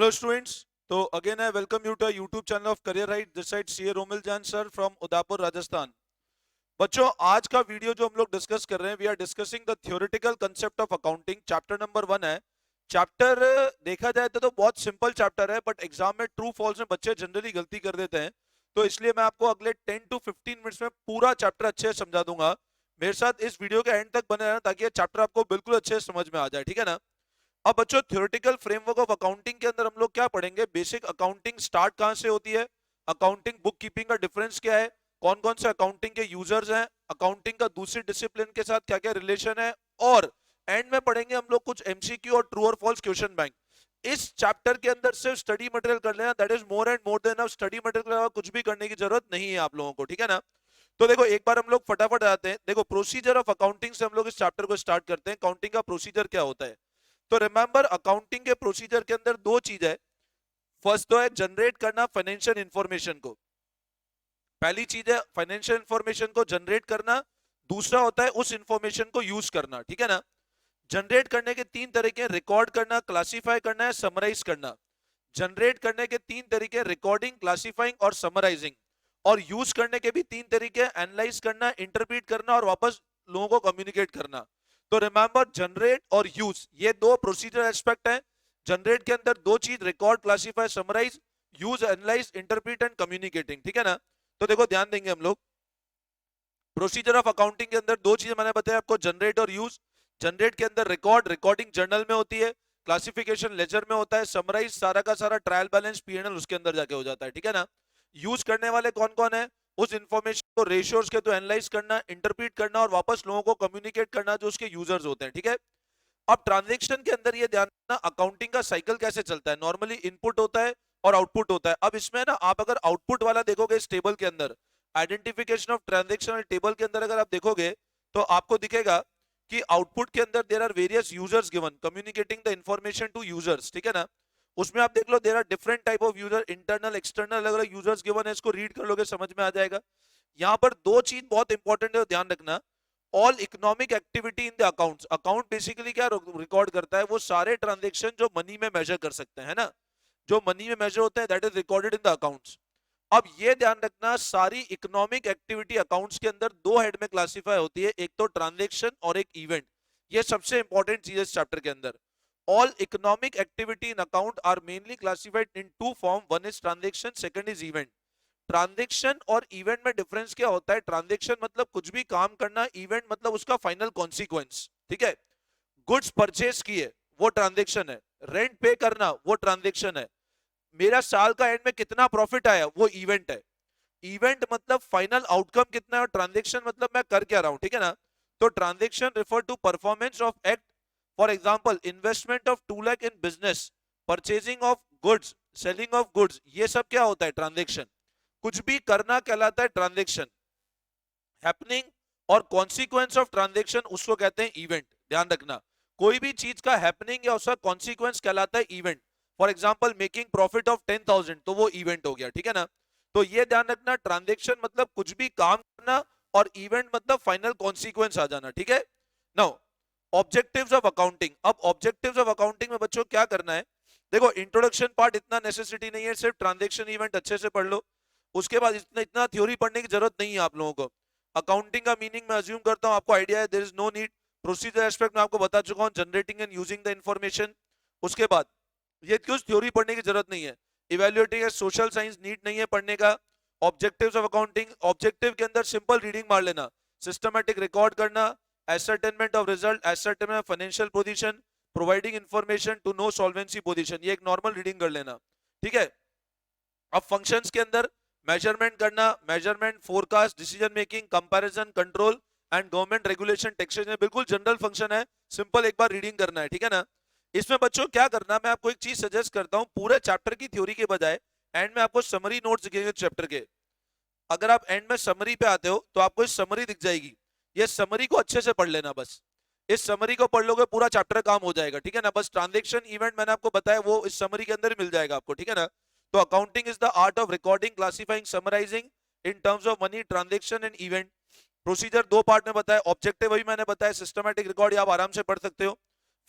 Hello students. So again I welcome you to a YouTube channel of Career Right. This side CA Romil Jan sir from Udaipur, Rajasthan. बच्चों आज का video जो हम लोग discuss कर रहे हैं we are discussing the theoretical concept of accounting. Chapter number 1 है. चैप्टर देखा जाए तो बहुत सिंपल चैप्टर है बट एग्जाम में ट्रू फॉल्स में बच्चे जनरली गलती कर देते हैं. तो इसलिए मैं आपको अगले 10 to 15 मिनट्स में पूरा चैप्टर अच्छे से समझा दूंगा. मेरे साथ इस वीडियो के एंड तक बने रहना ताकि ये चैप्टर आपको बिल्कुल अच्छे से समझ में आ जाए. ठीक है ना. अब बच्चों थ्योरेटिकल फ्रेमवर्क ऑफ अकाउंटिंग के अंदर हम लोग क्या पढ़ेंगे. बेसिक अकाउंटिंग स्टार्ट कहां से होती है, अकाउंटिंग बुक कीपिंग का डिफरेंस क्या है, कौन कौन से अकाउंटिंग के यूजर्स हैं, अकाउंटिंग का दूसरी डिसिप्लिन के साथ क्या क्या रिलेशन है, और एंड में पढ़ेंगे हम लोग कुछ एमसीक्यू और ट्रू और फॉल्स क्वेश्चन बैंक. इस चैप्टर के अंदर सिर्फ स्टडी मटेरियल कर लेना, that is more and more than enough. Study material के अलावा कुछ भी करने की जरूरत नहीं है आप लोगों को. ठीक है ना. तो देखो एक बार हम लोग फटाफट आते हैं. देखो प्रोसीजर ऑफ अकाउंटिंग से हम लोग इस चैप्टर को स्टार्ट करते हैं. अकाउंटिंग का प्रोसीजर क्या होता है. तो रिमेंबर अकाउंटिंग के प्रोसीजर के अंदर दो चीज है. फर्स्ट तो है जनरेट करना फाइनेंशियल इंफॉर्मेशन को. पहली चीज है फाइनेंशियल इंफॉर्मेशन को जनरेट करना. दूसरा होता है उस इंफॉर्मेशन को यूज करना. ठीक है ना. जनरेट करने के तीन तरीके, रिकॉर्ड करना, क्लासिफाई करना है, समराइज करना. जनरेट करने के तीन तरीके, रिकॉर्डिंग, क्लासिफाइंग और समराइजिंग. और यूज करने के भी तीन तरीके, एनालाइज करना, इंटरप्रीट करना और वापस लोगों को कम्युनिकेट करना. तो रिमेंबर जनरेट और यूज ये दो प्रोसीजर एस्पेक्ट हैं. जनरेट के अंदर दो चीज, record, classify, summarise. Use, analyse, interpret and communicating. ठीक है ना. तो देखो ध्यान देंगे हम लोग. प्रोसीजर ऑफ अकाउंटिंग के अंदर दो चीजें मैंने बताया आपको, जनरेट और यूज. जनरेट के अंदर रिकॉर्ड, रिकॉर्डिंग जर्नल में होती है. क्लासिफिकेशन लेजर में होता है. समराइज सारा का सारा ट्रायल बैलेंस पीएनएल उसके अंदर जाके हो जाता है. ठीक है ना. यूज करने वाले कौन कौन है, उस इंफॉर्मेशन को रेशियोज के तो एनालाइज करना, इंटरप्रीट करना और वापस लोगों को कम्युनिकेट करना जो उसके यूजर्स होते हैं. ठीक है. अब ट्रांजैक्शन के अंदर ये ध्यान रखना अकाउंटिंग का साइकिल कैसे चलता है. नॉर्मली इनपुट होता है और आउटपुट होता है. अब इसमें ना आप अगर आउटपुट वाला देखोगे इस टेबल के अंदर, आइडेंटिफिकेशन ऑफ ट्रांजैक्शन टेबल के अंदर अगर आप देखोगे तो आपको दिखेगा कि आउटपुट के अंदर there are various users given communicating the information to users. ठीक है ना. उसमें आप देख लो there are different type of user, internal external अलग अलग यूजर्स गिवन है. इसको रीड कर लोगे समझ में आ जाएगा. यहाँ पर दो चीज बहुत इंपॉर्टेंट है, ध्यान रखना. All economic activity in the accounts. Account basically क्या रिकॉर्ड करता है, वो सारे ट्रांजेक्शन जो मनी में मेजर कर सकते हैं ना, जो मनी में मेजर होते हैं that is recorded in the accounts. अब ये ध्यान रखना सारी इकोनॉमिक एक्टिविटी अकाउंट्स के अंदर दो हेड में क्लासिफाई होती है, एक तो ट्रांजैक्शन और एक इवेंट. ये सबसे इंपॉर्टेंट चीज है इस चैप्टर के अंदर. All economic activity in account are mainly classified in two form, one is transaction, second is event. Transaction और इवेंट में डिफरेंस क्या होता है. ट्रांजैक्शन मतलब कुछ भी काम करना, इवेंट मतलब उसका फाइनल कॉन्सिक्वेंस. ठीक है. गुड्स परचेज किए वो ट्रांजैक्शन है, रेंट पे करना वो ट्रांजैक्शन है, मेरा साल का एंड में कितना प्रॉफिट आया वो इवेंट है. इवेंट मतलब फाइनल आउटकम कितना है, और ट्रांजैक्शन मतलब मैं कर क्या रहा हूं. ठीक है ना. तो transaction refer to performance of act. For example investment of 2 lakh in business, purchasing of goods, selling of goods, ये सब क्या होता है ट्रांजैक्शन. कुछ भी करना कहलाता है ट्रांजैक्शन. हैपनिंग और कॉन्सिक्वेंस ऑफ ट्रांजैक्शन उसको कहते हैं इवेंट. ध्यान रखना कोई भी चीज का हैपनिंग या उसका कॉन्सिक्वेंस कहलाता है event. For example making profit of 10,000 तो वो इवेंट हो गया. ठीक है ना. तो ये ध्यान रखना ट्रांजैक्शन मतलब कुछ भी काम करना और इवेंट मतलब फाइनल कॉन्सिक्वेंस आ जाना. ठीक है. Now objectives of accounting. अब ऑब्जेक्टिव्स ऑफ अकाउंटिंग में बच्चों क्या करना है. देखो इंट्रोडक्शन पार्ट इतना नेसेसिटी नहीं है, सिर्फ ट्रांजैक्शन इवेंट अच्छे से पढ़ लो. उसके बाद इतना इतना थ्योरी पढ़ने की जरूरत नहीं है आप लोगों को. अकाउंटिंग का मीनिंग मैं अज्यूम करता हूं आपको आइडिया है, there is no need. Procedure aspect में आपको बता चुका हूं, generating and using the information. उसके बाद ये कुछ थ्योरी पढ़ने की जरूरत नहीं है. इवैल्यूएटिंग सोशल साइंस नीड नहीं है पढ़ने का. ऑब्जेक्टिव्स ऑफ अकाउंटिंग, ऑब्जेक्टिव के अंदर सिंपल रीडिंग मार लेना, सिस्टमैटिक रिकॉर्ड करना, ascertainment of result, ascertainment of financial position, providing information to know solvency position, ये एक नॉर्मल रीडिंग कर लेना. ठीक है. अब फंक्शंस के अंदर मेजरमेंट करना, measurement, forecast, decision making, comparison, control and government regulation, taxation, बिल्कुल जनरल फंक्शन है. सिंपल एक बार रीडिंग करना है. ठीक है ना. इसमें बच्चों क्या करना, मैं आपको एक चीज सजेस्ट करता हूं, पूरे चैप्टर की थ्योरी के बजाय एंड में आपको समरी नोट्स दिखेंगे चैप्टर के. अगर आप एंड में समरी पे आते हो तो आपको इस समरी दिख जाएगी. ये समरी को अच्छे से पढ़ लेना. बस इस समरी को पढ़ लोगे पूरा चैप्टर काम हो जाएगा. ठीक है ना. बस ट्रांजैक्शन इवेंट मैंने आपको बताया वो इस समरी के अंदर ही मिल जाएगा आपको. ठीक है ना. तो accounting is the art of recording, classifying, summarising in terms of money, transaction and event. Procedure दो पार्ट में बताया, ऑब्जेक्टिव वही मैंने बताया, सिस्टमैटिक रिकॉर्ड आप आराम से पढ़ सकते हो.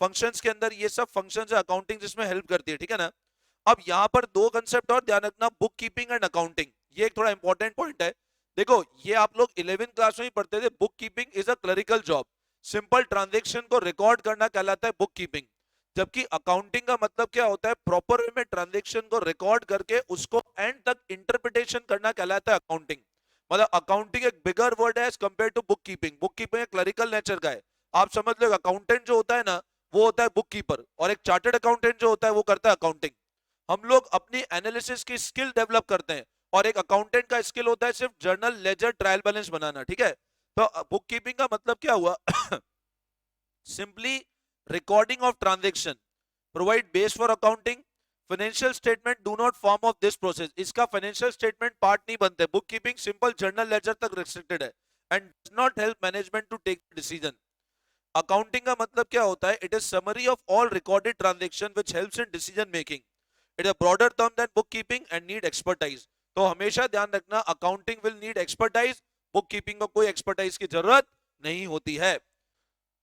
फंक्शंस के अंदर ये सब फंक्शंस है अकाउंटिंग जिसमें हेल्प करती है. ठीक है ना. अब यहाँ पर दो कंसेप्ट और ध्यान रखना, बुक कीपिंग एंड अकाउंटिंग, ये एक थोड़ा इंपॉर्टेंट पॉइंट है। देखो ये आप लोग 11th क्लास में ही पढ़ते थे, book keeping is a clerical job, simple transaction को रिकॉर्ड करना कहलाता है बुक कीपिंग। जबकि अकाउंटिंग का मतलब क्या होता है, प्रॉपर वे में ट्रांजेक्शन को रिकॉर्ड करके उसको एंड तक इंटरप्रिटेशन करना कहलाता है अकाउंटिंग। मतलब अकाउंटिंग एक बिगर वर्ड है as compare to book keeping. Book keeping एक क्लरिकल नेचर का है। आप समझ लो अकाउंटेंट जो होता है ना वो होता है बुक कीपर, और एक चार्टर्ड अकाउंटेंट जो होता है वो करता है अकाउंटिंग। हम लोग अपनी एनालिसिस की स्किल डेवलप करते हैं, और एक अकाउंटेंट का स्किल होता है सिर्फ जर्नल लेजर ट्रायल बैलेंस बनाना, ठीक है। तो बुक कीपिंग का मतलब क्या हुआ simply recording of transaction, provide base for accounting. Financial statement do not form of this process, इसका फाइनेंशियल स्टेटमेंट पार्ट नहीं बनते। Book keeping simple journal ledger तक रिस्ट्रिक्टेड है and does not help management to take decision. Accounting का मतलब क्या होता है, it is summary of all recorded transaction which helps in decision making. It is a broader term than book keeping and need expertise. तो हमेशा ध्यान रखना, accounting will need expertise, book keeping को कोई एक्सपर्टाइज की जरूरत नहीं होती है।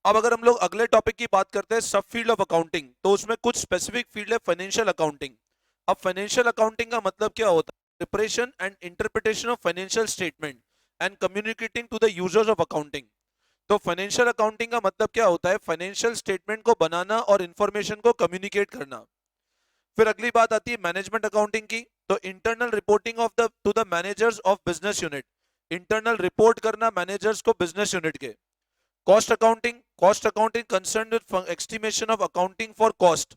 अब अगर हम लोग अगले टॉपिक की बात करते हैं, सब फील्ड ऑफ अकाउंटिंग, तो उसमें कुछ स्पेसिफिक फील्ड है फाइनेंशियल अकाउंटिंग। अब फाइनेंशियल अकाउंटिंग का मतलब क्या होता है, preparation and interpretation of financial statement and communicating to the users of accounting. तो फाइनेंशियल अकाउंटिंग का मतलब क्या होता है, फाइनेंशियल स्टेटमेंट को बनाना और इंफॉर्मेशन को कम्युनिकेट करना। फिर अगली बात आती है मैनेजमेंट अकाउंटिंग की। तो internal reporting of the two the managers of business unit, internal report करना मैनेजर्स को बिजनेस यूनिट के। Cost accounting concern with estimation of accounting for cost,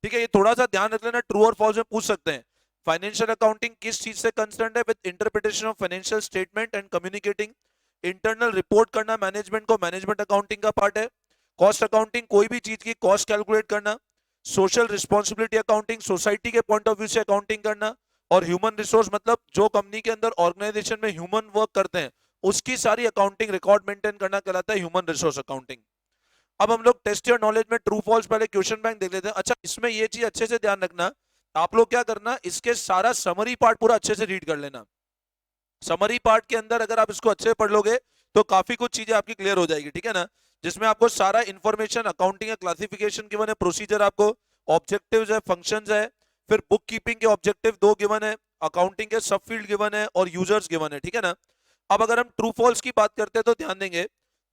ठीक है। ये थोड़ा सा ध्यान रख लेना, ट्रू और फॉल्स में पूछ सकते हैं। फाइनेंशियल अकाउंटिंग किस चीज से कंसर्न है, with interpretation of financial statement and communicating. Internal report करना मैनेजमेंट को, मैनेजमेंट अकाउंटिंग का पार्ट है। कॉस्ट अकाउंटिंग कोई भी चीज की कॉस्ट कैलकुलेट करना। सोशल रिस्पॉन्सिबिलिटी अकाउंटिंग सोसाइटी के पॉइंट ऑफ व्यू से अकाउंटिंग करना। और ह्यूमन रिसोर्स मतलब जो कंपनी के अंदर ऑर्गेनाइजेशन में ह्यूमन वर्क करते हैं उसकी सारी अकाउंटिंग रिकॉर्ड मेंटेन करना कहलाता है ह्यूमन रिसोर्स अकाउंटिंग। अब हम लोग टेस्ट योर नॉलेज में ट्रू फॉल्स पहले क्वेश्चन बैंक देख लेते हैं। अच्छा इसमें ये चीज अच्छे से ध्यान रखना, आप लोग क्या करना, इसके सारा समरी पार्ट पूरा अच्छे से रीड कर लेना। समरी पार्ट के अंदर अगर आप इसको अच्छे से पढ़ लोगे तो काफी कुछ चीजें आपकी क्लियर हो जाएगी, ठीक है ना। जिसमें आपको सारा इंफॉर्मेशन अकाउंटिंग का क्लासिफिकेशन गिवन है, प्रोसीजर आपको, ऑब्जेक्टिव्स है, फंक्शंस है, फिर बुक कीपिंग के ऑब्जेक्टिव दो गिवन है, अकाउंटिंग के सब फील्ड गिवन है और यूजर्स गिवन है, ठीक है ना। अब अगर हम ट्रू फॉल्स की बात करते हैं तो ध्यान देंगे,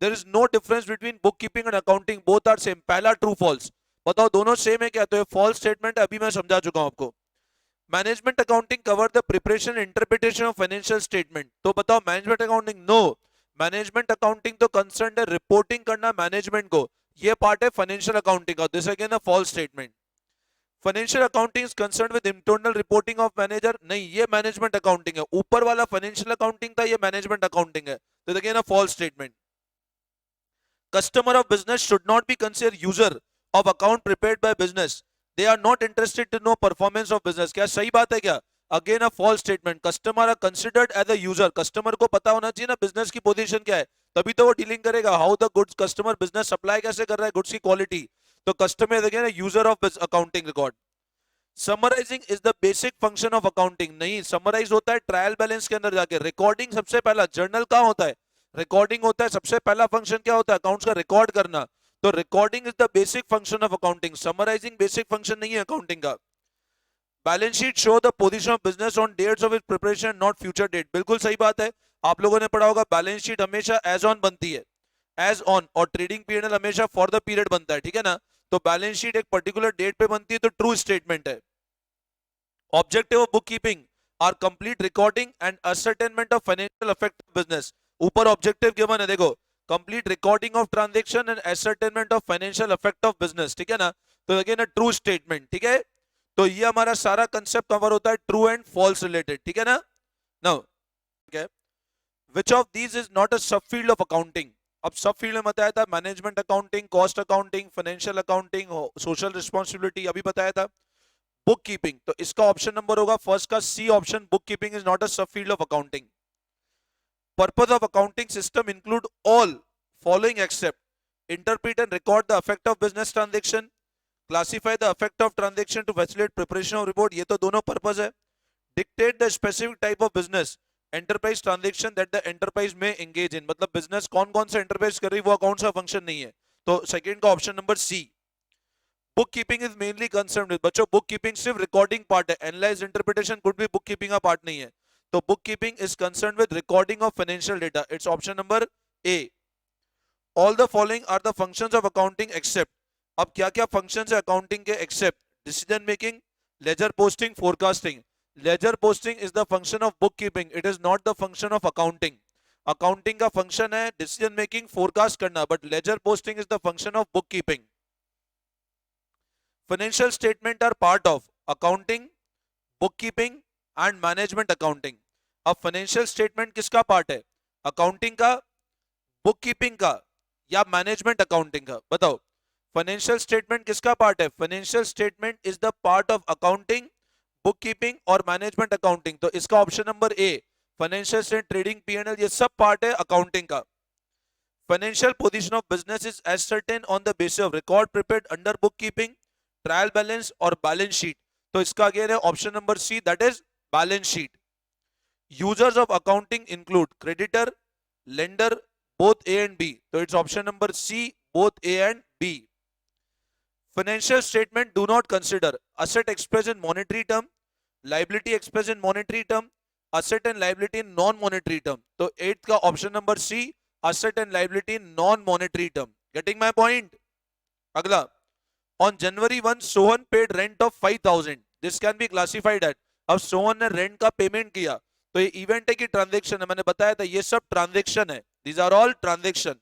there is no difference between book keeping and accounting, both are same. पहला ट्रू फॉल्स, बताओ दोनों सेम है क्या, तो ये फॉल्स स्टेटमेंट है, अभी मैं समझा चुका हूं आपको। Management accounting cover the preparation interpretation of financial statement, तो बताओ management accounting, no. Management accounting तो कंसर्न है रिपोर्टिंग करना मैनेजमेंट को, ये पार्ट है फाइनेंशियल अकाउंटिंग का, this again a false statement. Financial accounting is concern with internal reporting of manager, नहीं ये मैनेजमेंट अकाउंटिंग है। ऊपर वाला फाइनेंशियल अकाउंटिंग था, ये मैनेजमेंट अकाउंटिंग है, तो again a false statement. Customer of business should not be considered user of account prepared by business. They are not interested to know performance of business. क्या सही बात है क्या? Again a false statement. Customer are considered as a user. Customer को पता होना चाहिए ना business की position क्या है, तभी तो वो डीलिंग करेगा। How the goods customer business supply कैसे कर रहा है goods की quality, तो customer is again a user of accounting record. Summarising is the basic function of accounting, नहीं समराइज होता है ट्रायल बैलेंस के अंदर जाके। रिकॉर्डिंग सबसे पहला, जर्नल कहां होता है, रिकॉर्डिंग होता है। सबसे पहला फंक्शन क्या होता है, अकाउंट्स का रिकॉर्ड करना, तो recording is the basic function of accounting, summarising basic function नहीं है अकाउंटिंग का। Balance sheet show the position of business on dates of its preparation not future date, बिल्कुल सही बात है। आप लोगों ने पढ़ा होगा बैलेंस शीट हमेशा एज ऑन बनती है, एज ऑन, और ट्रेडिंग पीरियड हमेशा फॉर द पीरियड बनता है, ठीक है ना। तो बैलेंस शीट एक पर्टिकुलर डेट पे बनती है, तो ट्रू स्टेटमेंट है। Objective of book keeping are complete recording and ascertainment of financial effect of business, ऊपर ऑब्जेक्टिव गिवन है देखो, complete recording of transaction and ascertainment of financial effect of business, ठीक है ना। तो अगेन अ ट्रू स्टेटमेंट, ठीक है। तो ये हमारा सारा कंसेप्ट कवर होता है ट्रू एंड फॉल्स रिलेटेड, ठीक है ना। नाउ ठीक है, which of these is not a sub field of accounting. अब सब फील्ड में बताया था management accounting, cost accounting, financial accounting, social responsibility अभी बताया था। बुक कीपिंग, तो इसका ऑप्शन नंबर होगा फर्स्ट का C option, book keeping is not a sub field of accounting. Purpose of accounting system include all following except interpret and record the effect of business transaction, classify the effect of transaction to facilitate preparation of report, ये तो दोनों purpose है। Dictate the specific type of business enterprise transaction that the enterprise में engage in, मतलब business कौन कौन सा enterprise कर रही है वो अकाउंट का फंक्शन नहीं है, तो सेकंड का option number C. Book keeping is mainly concern with, बच्चों बुक कीपिंग सिर्फ रिकॉर्डिंग पार्ट है, एनालाइज इंटरप्रिटेशन कुड भी बुक कीपिंग का पार्ट नहीं है। तो book keeping is concern with recording of financial data, its option number A. All the following are the functions of accounting except, अब क्या क्या फंक्शंस है अकाउंटिंग के except decision making, ledger posting, forecasting. Ledger posting is the function of book keeping, it is not the function of accounting. Accounting का function है decision making, forecast करना, but ledger posting is the function of book keeping. Financial statement are part of accounting, book keeping and management accounting. अब financial statement किसका part है, accounting का, book keeping का या management accounting का, बताओ। Financial statement किसका पार्ट है, financial statement is the part of accounting, book keeping और मैनेजमेंट अकाउंटिंग। तो इसका option number A, financial statement, trading, PNL, ये सब पार्ट है अकाउंटिंग का। Financial position of business is ascertained on the basis of record prepared under book keeping, trial balance और balance sheet. तो इसका अगेन है option number C, that is balance sheet. Users of accounting include creditor, lender, both A and B, so it's option number C, both A and B. Financial statement do not consider asset expressed in monetary term, liability expressed in monetary term, asset and liability in non-monetary term. तो 8th का option number C, asset and liability in non-monetary term. Getting my point? अगला, on January 1 Sohan paid rent of 5,000. This can be classified as, अब सोहन ने rent का payment किया, तो ये event है कि ट्रांजैक्शन है, मैंने बताया था ये सब ट्रांजैक्शन है, these are all transaction.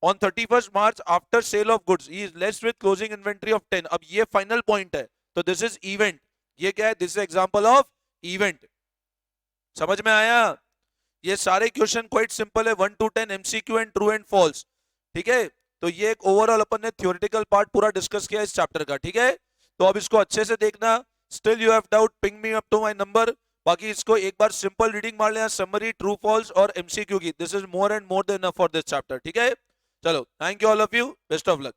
On 31st March after sale of goods he is left with closing inventory of 10. अब ये फाइनल पॉइंट है, तो दिस इज इवेंट, ये क्या है, this is example of event. समझ में आया? ये सारे क्वेश्चन क्वाइट सिंपल है, 1 to 10 MCQ and true and false, ठीक है। तो ये एक ओवरऑल अपन ने थ्योरेटिकल पार्ट पूरा डिस्कस किया इस चैप्टर का, ठीक है। तो अब इसको अच्छे से देखना, still you have doubt ping me up to my number, बाकी इसको एक बार सिंपल रीडिंग मार लेना, समरी, ट्रू फॉल्स और एमसीक्यू की, this is more and more than enough for this chapter, ठीक है। चलो, thank you all of you, best of luck.